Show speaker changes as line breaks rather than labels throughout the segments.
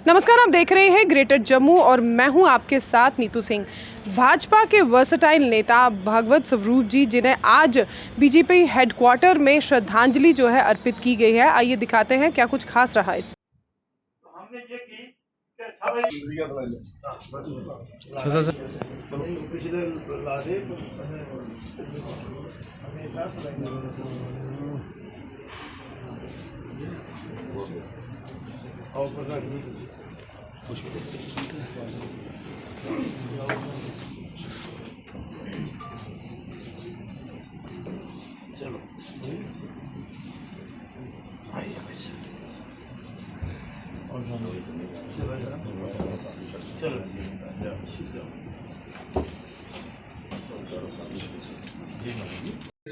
नमस्कार, आप देख रहे हैं ग्रेटर जम्मू और मैं हूं आपके साथ नीतू सिंह। भाजपा के वर्सटाइल नेता भागवत स्वरूप जी, जिन्हें आज बीजेपी हेडक्वार्टर में श्रद्धांजलि जो है अर्पित की गई है। आइए दिखाते हैं क्या कुछ खास रहा इस।
हमने ये की कि अच्छा भाई चलो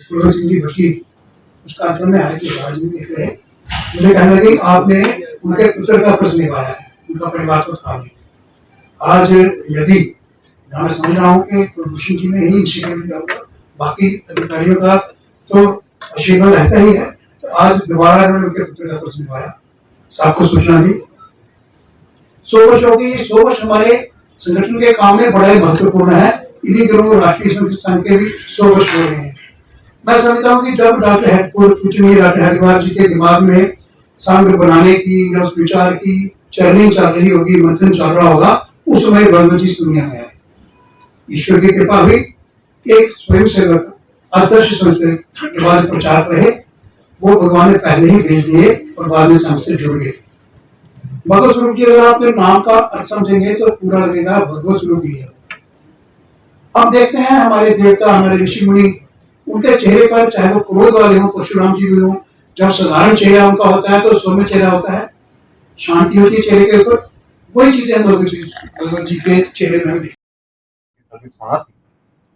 कुलवंत सिंह जी बची उसका आश्रम में आए थे, आज भी देख रहे हैं। मुझे कहना कि आपने उनके पुत्र का फर्ज निभाया है, उनका परिवार को था नहीं। आज यदि मैं समझ रहा हूँ कि कुलभूषण जी ने ही इंस्टीट्यूट दिया होगा, बाकी अधिकारियों का तो आशीर्वाद रहता ही है, तो आज दोबारा उन्होंने उनके पुत्र का फर्ज निभाया, सबको सूचना दी। 100 वर्ष होगी, 100 वर्ष हमारे संगठन के काम में बड़ा ही महत्वपूर्ण है। इन्हीं दिनों राष्ट्रीय संगठन के भी 100 वर्ष हो रहे हैं। मैं समझता हूँ कि जब डॉक्टर हरिद्वार जी के दिमाग में संघ बनाने की या उस विचार की चर्निंग चल रही होगी, मंथन चल रहा होगा, उस समय भगवत जी इस दुनिया में आए। ईश्वर की कृपा हुई, एक स्वयं सेवक आदर्श संस्कृत के बाद प्रचार रहे, वो भगवान ने पहले ही भेज दिए और बाद में संघ से जुड़ गए। भगवत स्वरूप जी, अगर आप नाम का अर्थ समझेंगे तो पूरा लगेगा भगवत स्वरूप ही है। अब देखते हैं हमारे देवता, हमारे ऋषि मुनि, उनके चेहरे पर, चाहे वो क्रोध वाले हों, परशुराम जी भी हों, जब साधारण चेहरा उनका होता है तो सौम्य चेहरा होता है, शांति होती है चेहरे के ऊपर। वही चीजें हम भगवत जी के चेहरे में देखते
हैं।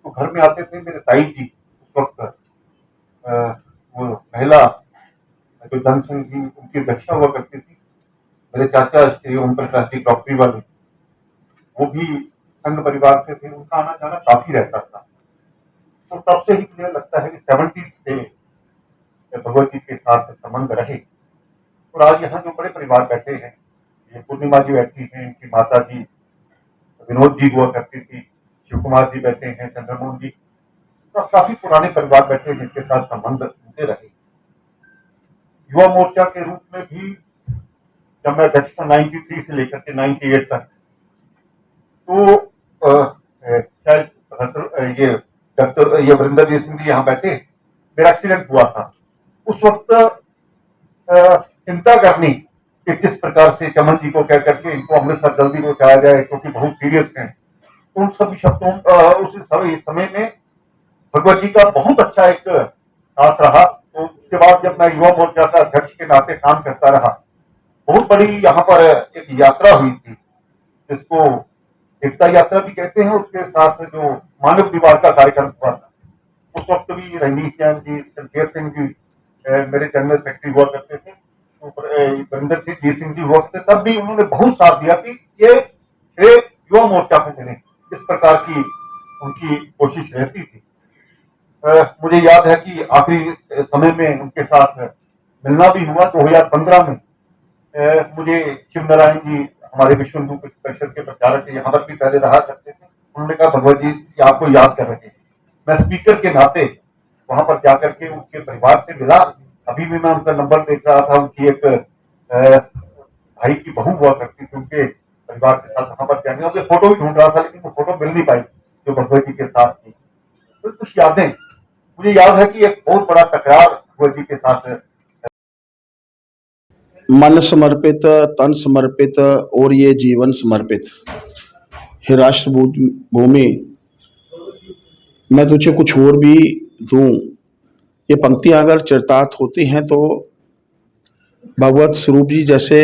तो घर में आते थे मेरे ताई जी, उस वक्त वो महिला जो जनसंघ की उनकी अध्यक्षा हुआ करती थी। मेरे चाचा श्री ओम प्रकाश जी डॉक्टरी वाले, वो भी संघ परिवार से थे, उनका आना जाना काफी रहता था। तो तब से ही मुझे लगता है कि 70s से भगवत जी के साथ संबंध रहे। और आज यहाँ जो बड़े परिवार बैठे हैं, ये पूर्णिमा जी बैठी हैं, इनकी माता जी विनोद जी हुआ करती थी, शिव कुमार जी बैठे हैं, चंद्रमोहन जी, तो काफी पुराने परिवार बैठे हैं जिनके साथ संबंध होते रहे। युवा मोर्चा के रूप में भी जब मैं अध्यक्ष था 93 से लेकर के 98 तक, तो शायद ये डॉक्टर ये वरिंदर जी सिंह जी यहाँ बैठे, मेरा एक्सीडेंट हुआ था। उस वक्त चिंता करनी कि किस प्रकार से चमन जी को कह करके इनको अमृतसर जल्दी पहुंचाया जाए क्योंकि बहुत सीरियस हैं। तो उन सभी शब्दों उस समय में भगवत जी का बहुत अच्छा एक साथ रहा। तो उसके बाद जब मैं युवा मोर्चा का अध्यक्ष के नाते काम करता रहा, बहुत बड़ी यहाँ पर एक यात्रा हुई थी जिसको एकता यात्रा भी कहते हैं। उसके साथ जो मानव दीवार का कार्यक्रम हुआ था, उस वक्त भी रजनीश जैन जी, शमशेर सिंह जी मेरे जनरल सेक्रेटरी हुआ करते थे, वरिंदर सिंह जी हुआ करते, तब भी उन्होंने बहुत साथ दिया कि ये श्रेय युवा मोर्चा को मिले। इस प्रकार की उनकी कोशिश रहती थी। मुझे याद है कि आखिरी समय में उनके साथ मिलना भी हुआ 2015 में। मुझे शिव नारायण जी, हमारे विश्व हिंदू परिषद के प्रचारक यहाँ पर भी पहले रहा करते थे, उन्होंने कहा भगवत जी आपको याद कर रहे हैं। मैं स्पीकर के नाते वहां पर जाकर के उनके परिवार से मिला। अभी भी मैं उनका नंबर देख रहा था, उनकी एक भाई की बहू हुआ करती थी, उनके परिवार के साथ वहां पर जाने, उनके फोटो भी ढूंढ रहा था लेकिन वो फोटो मिल नहीं पाई जो भगवत जी के साथ थी। तो कुछ यादें मुझे याद है कि एक बहुत बड़ा तकरार भगवत जी के साथ,
मन समर्पित, तन समर्पित और ये जीवन समर्पित। हे राष्ट्र भूमि, मैं तुझे कुछ और भी दूं। ये पंक्तियां अगर चरितार्थ होती हैं तो भगवत स्वरूप जी जैसे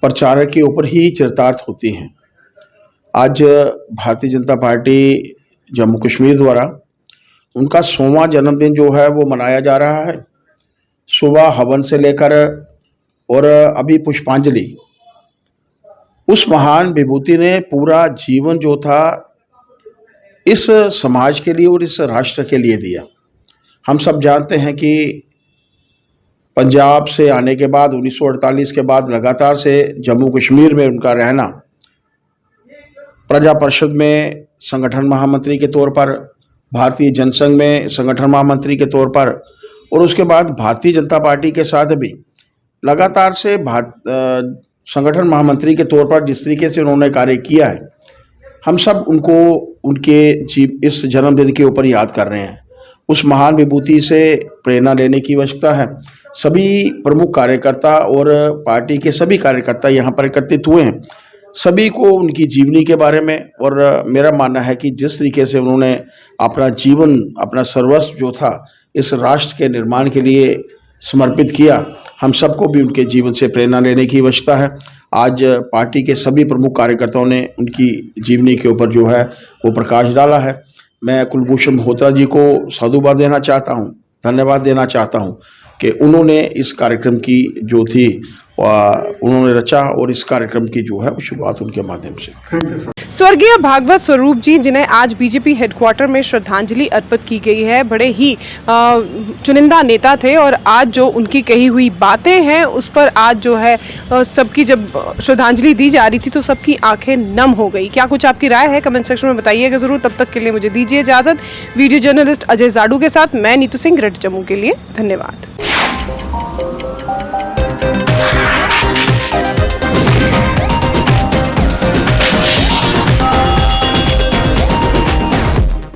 प्रचारक के ऊपर ही चरितार्थ होती हैं। आज भारतीय जनता पार्टी जम्मू कश्मीर द्वारा उनका 100वां जन्मदिन जो है वो मनाया जा रहा है। सुबह हवन से लेकर और अभी पुष्पांजलि, उस महान विभूति ने पूरा जीवन जो था इस समाज के लिए और इस राष्ट्र के लिए दिया। हम सब जानते हैं कि पंजाब से आने के बाद 1948 के बाद लगातार से जम्मू कश्मीर में उनका रहना, प्रजा परिषद में संगठन महामंत्री के तौर पर, भारतीय जनसंघ में संगठन महामंत्री के तौर पर, और उसके बाद भारतीय जनता पार्टी के साथ भी लगातार से संगठन महामंत्री के तौर पर जिस तरीके से उन्होंने कार्य किया है, हम सब उनको उनके इस जन्मदिन के ऊपर याद कर रहे हैं। उस महान विभूति से प्रेरणा लेने की आवश्यकता है। सभी प्रमुख कार्यकर्ता और पार्टी के सभी कार्यकर्ता यहाँ पर एकत्रित हुए हैं। सभी को उनकी जीवनी के बारे में, और मेरा मानना है कि जिस तरीके से उन्होंने अपना जीवन, अपना सर्वस्व जो था इस राष्ट्र के निर्माण के लिए समर्पित किया, हम सबको भी उनके जीवन से प्रेरणा लेने की आवश्यकता है। आज पार्टी के सभी प्रमुख कार्यकर्ताओं ने उनकी जीवनी के ऊपर जो है वो प्रकाश डाला है। मैं कुलभूषण मल्होत्रा जी को साधुवाद देना चाहता हूँ, धन्यवाद देना चाहता हूँ कि उन्होंने इस कार्यक्रम की जो थी उन्होंने रचा, और इस कार्यक्रम की जो है वो शुरुआत उनके माध्यम से।
स्वर्गीय भागवत स्वरूप जी, जिन्हें आज बीजेपी हेडक्वार्टर में श्रद्धांजलि अर्पित की गई है, बड़े ही चुनिंदा नेता थे, और आज जो उनकी कही हुई बातें हैं उस पर आज जो है सबकी जब श्रद्धांजलि दी जा रही थी तो सबकी आंखें नम हो गई। क्या कुछ आपकी राय है कमेंट सेक्शन में बताइएगा जरूर। तब तक के लिए मुझे दीजिए इजाजत। वीडियो जर्नलिस्ट अजय जाडू के साथ मैं नीतू सिंह, रेड जम्मू के लिए। धन्यवाद।